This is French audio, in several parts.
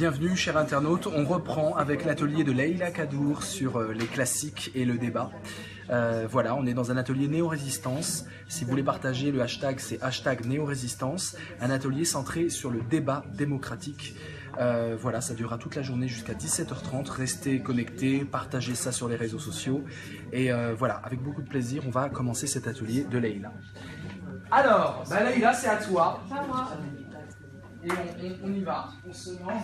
Bienvenue chers internautes, on reprend avec l'atelier de Leïla Kadour sur les classiques et le débat. Voilà, on est dans un atelier néo-résistance. Si vous voulez partager le hashtag, c'est hashtag néo-résistance. Un atelier centré sur le débat démocratique. Voilà, ça durera toute la journée jusqu'à 17h30. Restez connectés, partagez ça sur les réseaux sociaux. Et voilà, avec beaucoup de plaisir, on va commencer cet atelier de Leïla. Alors, Leïla, c'est à toi. Pas moi. Et on y va, on se lance,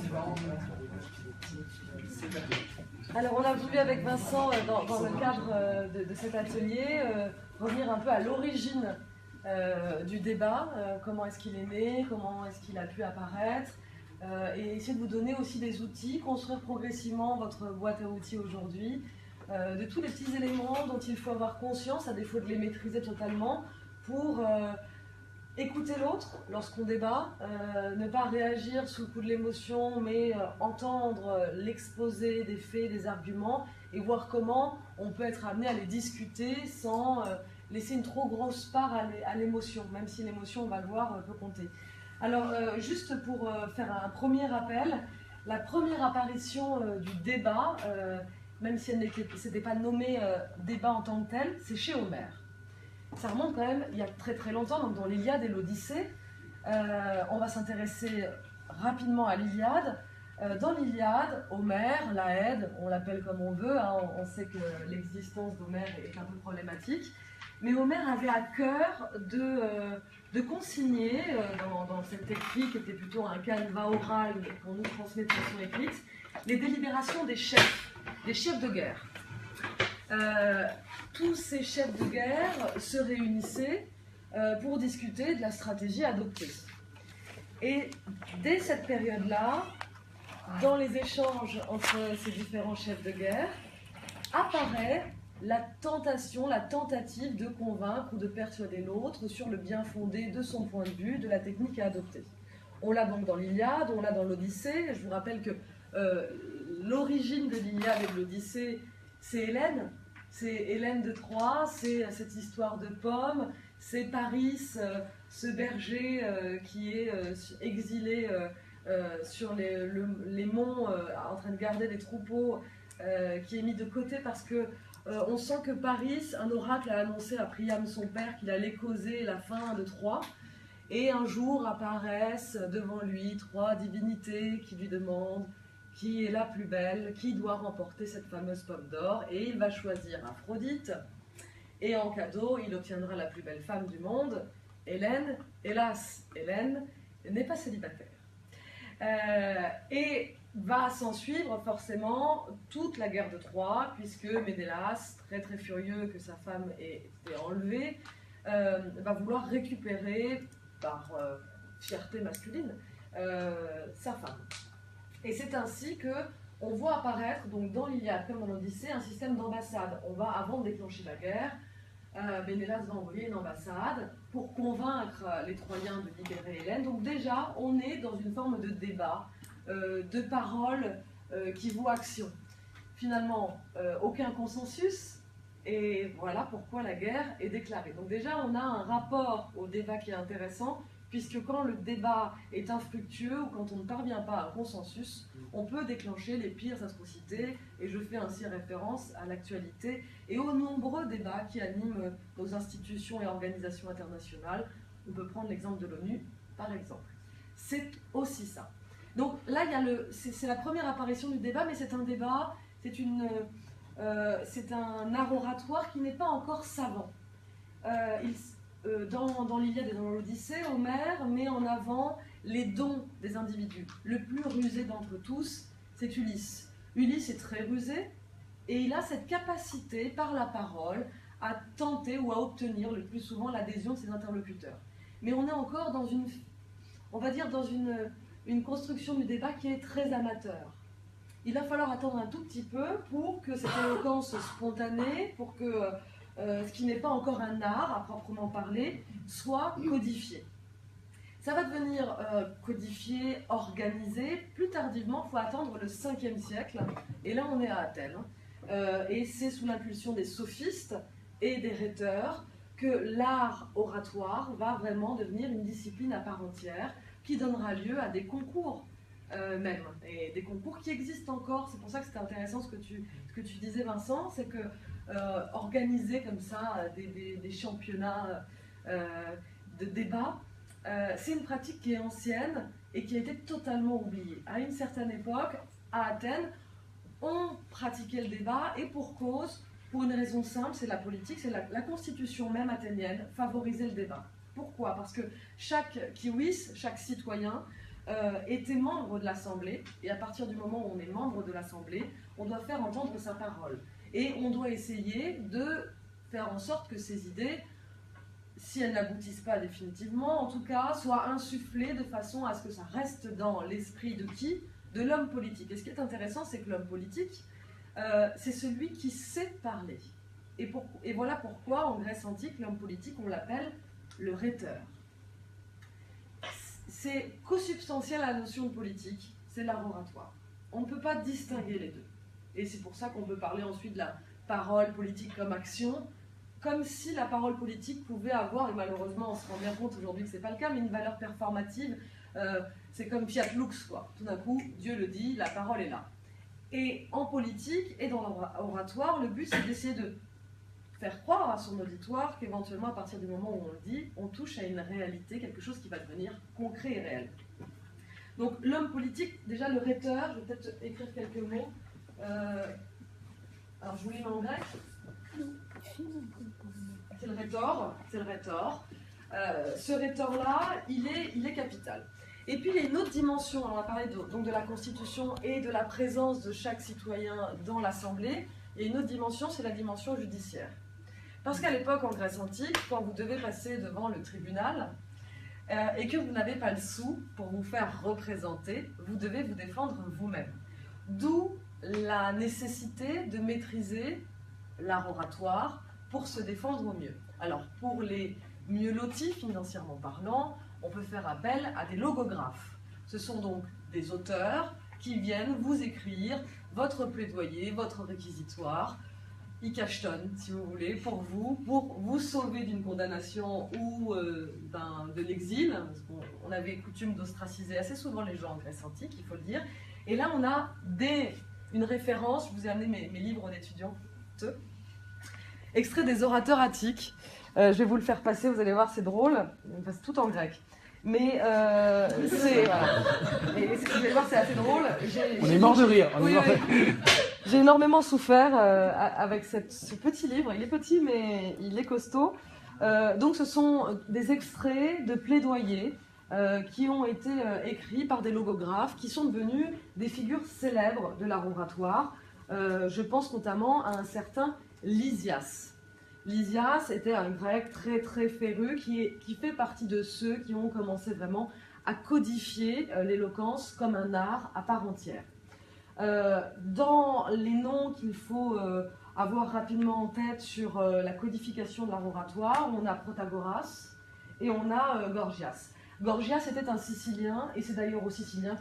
Alors on a voulu avec Vincent, dans le cadre de cet atelier, revenir un peu à l'origine du débat, comment est-ce qu'il est né, comment est-ce qu'il a pu apparaître, et essayer de vous donner aussi des outils, construire progressivement votre boîte à outils aujourd'hui, de tous les petits éléments dont il faut avoir conscience, à défaut de les maîtriser totalement, pour écouter l'autre lorsqu'on débat, ne pas réagir sous le coup de l'émotion, mais entendre l'exposé des faits, des arguments, et voir comment on peut être amené à les discuter sans laisser une trop grosse part à l'émotion, même si l'émotion, on va le voir, peut compter. Alors, juste pour faire un premier rappel, la première apparition du débat, même si ce n'était pas nommé débat en tant que tel, c'est chez Homère. Ça remonte quand même il y a très très longtemps, donc dans l'Iliade et l'Odyssée. On va s'intéresser rapidement à l'Iliade. Dans l'Iliade, Homère, Laëde, on l'appelle comme on veut, hein, on sait que l'existence d'Homère est un peu problématique, mais Homère avait à cœur de consigner, dans cette écrit qui était plutôt un canevas oral qu'on nous transmet de façon écrite, les délibérations des chefs de guerre. Tous ces chefs de guerre se réunissaient pour discuter de la stratégie adoptée. Et dès cette période-là, dans les échanges entre ces différents chefs de guerre, apparaît la tentative de convaincre ou de persuader l'autre sur le bien fondé de son point de vue, de la technique à adopter. On l'a donc dans l'Iliade, on l'a dans l'Odyssée. Je vous rappelle que l'origine de l'Iliade et de l'Odyssée, c'est Hélène. C'est Hélène de Troie, c'est cette histoire de pommes, c'est Paris, ce berger qui est exilé sur les monts, en train de garder des troupeaux, qui est mis de côté parce que on sent que Paris, un oracle a annoncé à Priam son père qu'il allait causer la fin de Troie. Et un jour apparaissent devant lui 3 divinités qui lui demandent qui est la plus belle, qui doit remporter cette fameuse pomme d'or, et il va choisir Aphrodite, et en cadeau, il obtiendra la plus belle femme du monde, Hélène. Hélas, Hélène n'est pas célibataire. Et va s'en suivre forcément toute la guerre de Troie, puisque Ménélas, très très furieux que sa femme ait été enlevée, va vouloir récupérer, par fierté masculine, sa femme. Et c'est ainsi qu'on voit apparaître, donc dans l'Iliade comme dans l'Odyssée, un système d'ambassade. On va, avant de déclencher la guerre, Ménélas va envoyer une ambassade pour convaincre les Troyens de libérer Hélène. Donc déjà, on est dans une forme de débat, de paroles qui vaut action. Finalement, aucun consensus, et voilà pourquoi la guerre est déclarée. Donc déjà, on a un rapport au débat qui est intéressant, puisque quand le débat est infructueux ou quand on ne parvient pas à un consensus, on peut déclencher les pires atrocités, et je fais ainsi référence à l'actualité et aux nombreux débats qui animent nos institutions et organisations internationales. On peut prendre l'exemple de l'ONU, par exemple. C'est aussi ça. Donc là, c'est la première apparition du débat, mais c'est un débat, c'est un art oratoire qui n'est pas encore savant. Dans l'Iliade et dans l'Odyssée, Homère met en avant les dons des individus. Le plus rusé d'entre tous, c'est Ulysse. Ulysse est très rusé et il a cette capacité, par la parole, à tenter ou à obtenir le plus souvent l'adhésion de ses interlocuteurs. Mais on est encore dans une construction du débat qui est très amateur. Il va falloir attendre un tout petit peu pour que cette éloquence spontanée, pour que ce qui n'est pas encore un art à proprement parler, soit codifié. Ça va devenir codifié, organisé, plus tardivement, il faut attendre le 5e siècle, et là on est à Athènes. Et c'est sous l'impulsion des sophistes et des rhéteurs que l'art oratoire va vraiment devenir une discipline à part entière, qui donnera lieu à des concours même, et des concours qui existent encore. C'est pour ça que c'était intéressant ce que tu disais, Vincent, c'est que organiser comme ça des championnats de débat, c'est une pratique qui est ancienne et qui a été totalement oubliée. À une certaine époque, à Athènes, on pratiquait le débat, et pour cause, pour une raison simple, c'est la politique, c'est la constitution même athénienne favorisait le débat. Pourquoi? Parce que chaque kiwis, chaque citoyen, était membre de l'Assemblée, et à partir du moment où on est membre de l'Assemblée, on doit faire entendre sa parole. Et on doit essayer de faire en sorte que ces idées, si elles n'aboutissent pas définitivement, en tout cas, soient insufflées de façon à ce que ça reste dans l'esprit de qui? De l'homme politique. Et ce qui est intéressant, c'est que l'homme politique, c'est celui qui sait parler. Et voilà pourquoi, en Grèce antique, l'homme politique, on l'appelle le rhéteur. C'est co-substantiel à la notion de politique, c'est l'art oratoire. On ne peut pas distinguer les deux. Et c'est pour ça qu'on peut parler ensuite de la parole politique comme action, comme si la parole politique pouvait avoir, et malheureusement on se rend bien compte aujourd'hui que ce n'est pas le cas, mais une valeur performative. C'est comme fiat lux, quoi. Tout d'un coup, Dieu le dit, la parole est là. Et en politique et dans l'oratoire, le but c'est d'essayer de faire croire à son auditoire qu'éventuellement, à partir du moment où on le dit, on touche à une réalité, quelque chose qui va devenir concret et réel. Donc l'homme politique, déjà le rhéteur, je vais peut-être écrire quelques mots. Alors je vous lis en grec. C'est le rhétor, c'est le rhétor. Ce rhétor-là, il est capital. Et puis il y a une autre dimension, on a parlé donc de la Constitution et de la présence de chaque citoyen dans l'Assemblée. Il y a une autre dimension, c'est la dimension judiciaire. Parce qu'à l'époque, en Grèce antique, quand vous devez passer devant le tribunal et que vous n'avez pas le sou pour vous faire représenter, vous devez vous défendre vous-même. D'où la nécessité de maîtriser l'art oratoire pour se défendre au mieux. Alors, pour les mieux lotis, financièrement parlant, on peut faire appel à des logographes. Ce sont donc des auteurs qui viennent vous écrire votre plaidoyer, votre réquisitoire, ikashton, si vous voulez, pour vous sauver d'une condamnation ou de l'exil. On avait coutume d'ostraciser assez souvent les gens en Grèce antique, il faut le dire. Et là, on a une référence, je vous ai amené mes livres d'étudiants, extrait des orateurs attiques. Je vais vous le faire passer, vous allez voir, c'est drôle, c'est tout en grec. Mais c'est... Voilà. Et vous allez voir, c'est assez drôle. On est mort de rire. J'ai énormément souffert avec ce petit livre. Il est petit, mais il est costaud. Donc ce sont des extraits de plaidoyers qui ont été écrits par des logographes qui sont devenus des figures célèbres de l'art oratoire. Je pense notamment à un certain Lysias. Lysias était un grec très très féru qui fait partie de ceux qui ont commencé vraiment à codifier l'éloquence comme un art à part entière. Dans les noms qu'il faut avoir rapidement en tête sur la codification de l'art oratoire, on a Protagoras et on a Gorgias. Gorgias était un Sicilien, et c'est d'ailleurs aux Siciliens